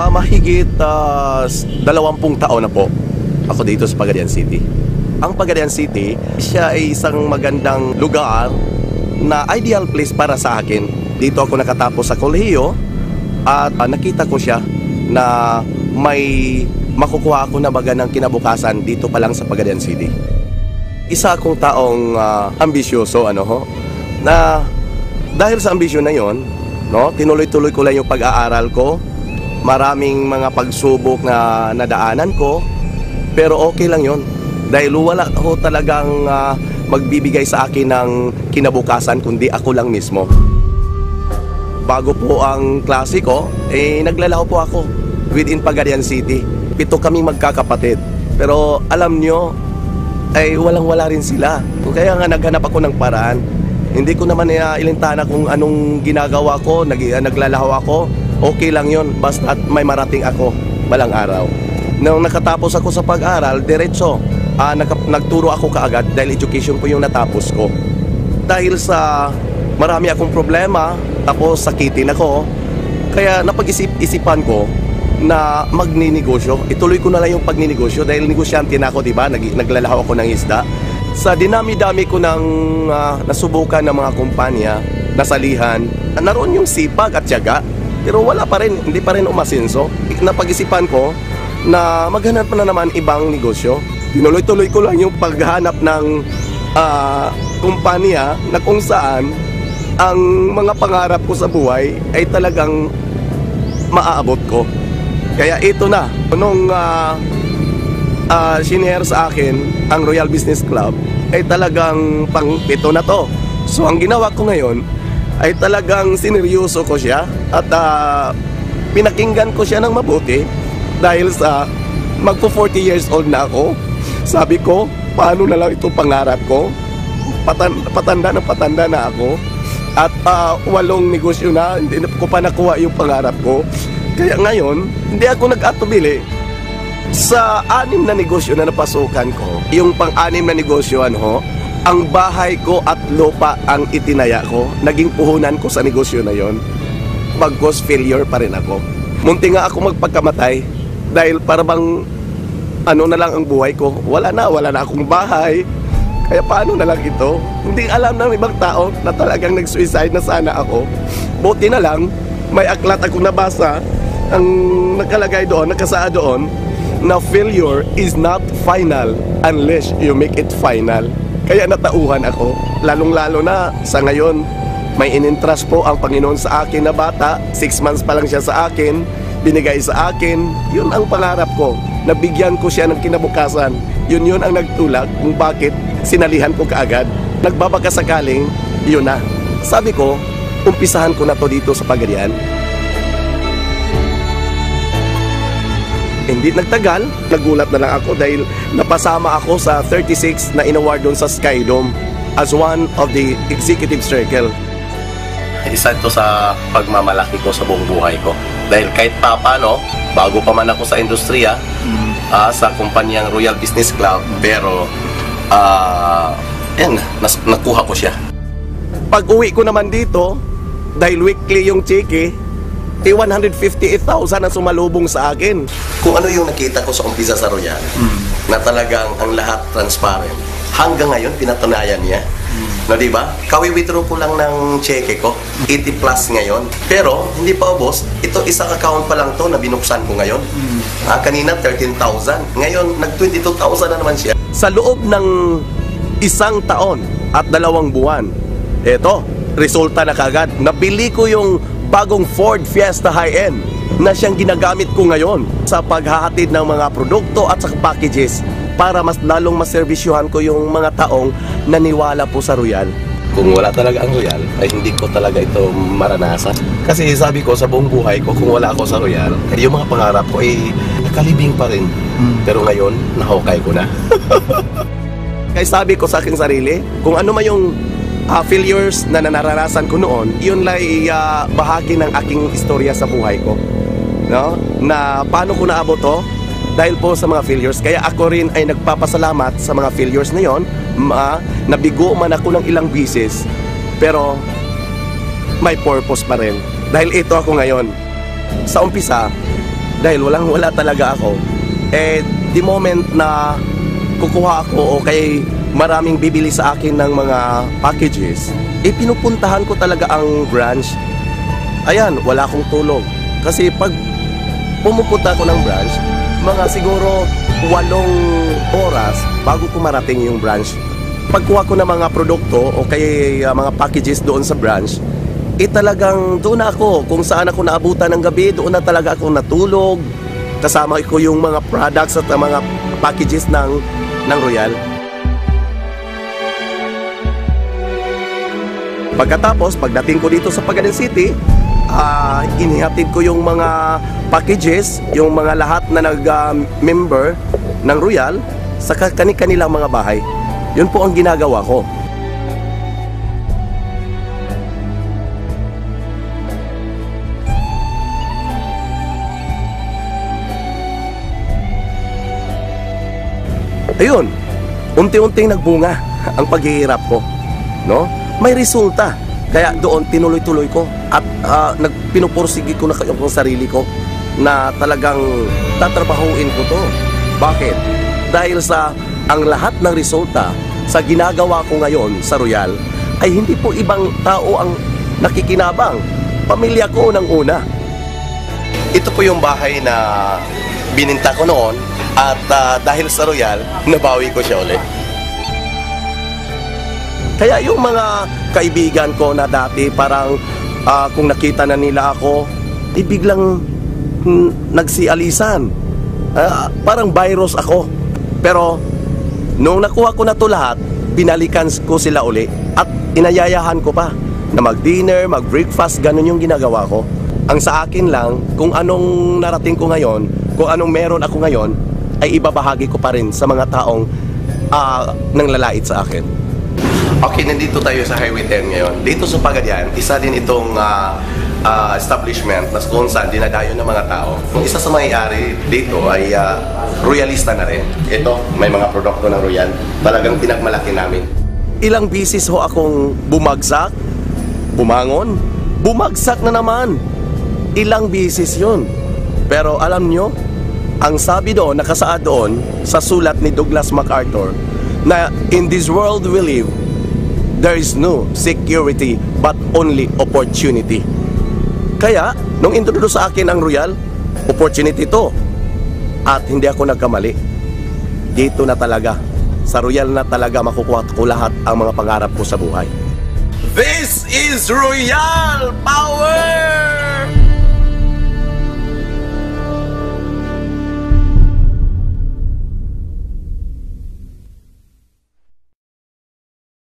Mahigit 20 taon na po ako dito sa Pagadian City. Ang Pagadian City, siya ay isang magandang lugar na ideal place para sa akin. Dito ako nakatapos sa kolehiyo at nakita ko siya na may makukuha ako na magandang kinabukasan dito pa lang sa Pagadian City. Isa akong taong ambisyoso, na dahil sa ambisyon na yon, tinuloy-tuloy ko lang yung pag-aaral ko. Maraming mga pagsubok na nadaanan ko, pero okay lang yon dahil wala ako talagang magbibigay sa akin ng kinabukasan kundi ako lang mismo. Bago po ang klase ko, naglalaho po ako within Pagadian City. 7 kaming magkakapatid, pero alam nyo, walang-wala rin sila. Kaya nga naghanap ako ng paraan. Hindi ko naman ilintana kung anong ginagawa ko, naglalaho ako. Okay lang yon, basta may marating ako balang araw. Nung nakatapos ako sa pag-aral, diretso, nagturo ako kaagad dahil education po yung natapos ko. Dahil sa marami akong problema, tapos sakitin ako, kaya napag-isipan ko na magninegosyo. Ituloy ko na lang yung pagninegosyo dahil negosyante na ako, diba? Naglalaho ako ng isda. Sa dinami-dami ko ng nasubukan ng mga kumpanya, nasalihan, naroon yung sipag at tiyaga. Pero wala pa rin, hindi pa rin umasenso. Napag-isipan ko na maghanap pa na naman ibang negosyo. Tinuloy-tuloy ko lang yung paghanap ng kumpanya na kung saan ang mga pangarap ko sa buhay ay talagang maaabot ko. Kaya ito na, nung shinare sa akin ang Royal Business Club ay talagang pang-7 na to. So ang ginawa ko ngayon ay talagang sineryoso ko siya at pinakinggan ko siya ng mabuti dahil sa magpo 40 years old na ako. Sabi ko, paano na lang itong pangarap ko? Patanda na ako at 8 negosyo na, hindi ko pa nakuha yung pangarap ko. Kaya ngayon, hindi ako nag-atubili sa 6 na negosyo na napasukan ko. Yung pang-6 na negosyo, ang bahay ko at lupa ang itinaya ko. Naging puhunan ko sa negosyo na yon. Bagkus failure pa rin ako. Munti nga ako magpagkamatay dahil para bang na lang ang buhay ko. Wala na akong bahay. Kaya paano na lang ito? Hindi alam ng ibang tao na talagang nag-suicide na sana ako. Buti na lang, may aklat akong nabasa. Ang nakalagay doon, nakasaad doon, na failure is not final unless you make it final. Kaya natauhan ako, lalong-lalo na sa ngayon. May inintrust po ang Panginoon sa akin na bata. 6 months pa lang siya sa akin, binigay sa akin. Yun ang pangarap ko, nabigyan ko siya ng kinabukasan. Yun ang nagtulak kung bakit sinalihan ko kaagad. Nagbabaka sakaling, yun na. Sabi ko, umpisahan ko na to dito sa Pagadian. Hindi nagtagal, nagulat na lang ako dahil napasama ako sa 36 na inaward doon sa Skydome as one of the executive circle. Isa ito sa pagmamalaki ko sa buong buhay ko. Dahil kahit paano, bago pa man ako sa industriya, sa kumpanyang Royal Business Club, pero nakuha ko siya. Pag uwi ko naman dito, dahil weekly yung cheque, 158,000 ang sumalubong sa akin. Kung ano yung nakita ko sa umpisa sa Royal, na talagang ang lahat transparent. Hanggang ngayon, pinatunayan niya. No, diba? Kawi-withdraw ko lang ng cheque ko. 80 plus ngayon. Pero, hindi pa ubos. Ito, isang account pa lang to na binuksan ko ngayon. Kanina, 13,000. Ngayon, nag-22,000 na naman siya. Sa loob ng 1 taon at 2 buwan, eto, resulta na kagad. Nabili ko yung bagong Ford Fiesta High-End na siyang ginagamit ko ngayon sa paghahatid ng mga produkto at sa packages para mas lalong maservisyohan ko yung mga taong naniwala po sa Royal. Kung wala talaga ang Royal, ay hindi ko talaga ito maranasan. Kasi sabi ko sa buong buhay ko, kung wala ako sa Royal, yung mga pangarap ko ay nakalibing pa rin. Pero ngayon, nahukay ko na. Kaya sabi ko sa aking sarili, kung ano man yung failures na naranasan ko noon, yun ay bahagi ng aking istorya sa buhay ko. No? Na paano ko naabot to? Dahil po sa mga failures. Kaya ako rin ay nagpapasalamat sa mga failures na yon. Nabigo man ako ng ilang bisis, pero may purpose pa rin. Dahil ito ako ngayon. Sa umpisa, dahil wala talaga ako. The moment na kukuha ako o kay maraming bibili sa akin ng mga packages, pinupuntahan ko talaga ang branch. Ayan, wala akong tulog. Kasi pag pumupunta ako ng branch, mga siguro 8 oras bago ko marating yung branch. Pagkuha ko ng mga produkto o kay mga packages doon sa branch, talagang doon na ako. Kung saan ako naabutan ng gabi, doon na talaga ako natulog. Kasama ko yung mga products at mga packages ng Royal. Pagkatapos, pagdating ko dito sa Pagayan City, inihatid ko yung mga packages, yung mga lahat na nag-member ng Royal sa kanilang mga bahay. Yun po ang ginagawa ko. Ayun, unti-unting nagbunga ang paghihirap ko, no? May resulta. Kaya doon tinuloy-tuloy ko at pinupursige ko na yung sarili ko na talagang tatrabahuin ko to. Bakit? Dahil sa ang lahat ng resulta sa ginagawa ko ngayon sa Royal ay hindi po ibang tao ang nakikinabang. Pamilya ko unang una. Ito po yung bahay na bininta ko noon at dahil sa Royal, nabawi ko siya ulit. Kaya yung mga kaibigan ko na dati parang kung nakita na nila ako, biglang nagsialisan. Parang virus ako. Pero nung nakuha ko na to lahat, binalikan ko sila uli at inayayahan ko pa na mag-dinner, mag-breakfast, ganun yung ginagawa ko. Ang sa akin lang, kung anong narating ko ngayon, kung anong meron ako ngayon, ay ibabahagi ko pa rin sa mga taong nanglalait sa akin. Okay, nandito tayo sa Highway 10 ngayon. Dito sa Pagayan, isa din itong establishment na kung saan dinadayo ng mga tao. Kung isa sa may-ari dito ay royalista na rin. Ito, may mga produkto ng Royal. Talagang pinagmalaki namin. Ilang bisis ho akong bumagsak, bumangon, bumagsak na naman. Ilang bisis yun. Pero alam nyo, ang sabi doon, nakasaad doon sa sulat ni Douglas MacArthur na in this world we live, there is no security but only opportunity. Kaya, nung introduce sa akin ang Royal, opportunity to. At hindi ako nagkamali. Dito na talaga, sa Royal na talaga makukuha ko lahat ang mga pangarap ko sa buhay. This is Royal Power!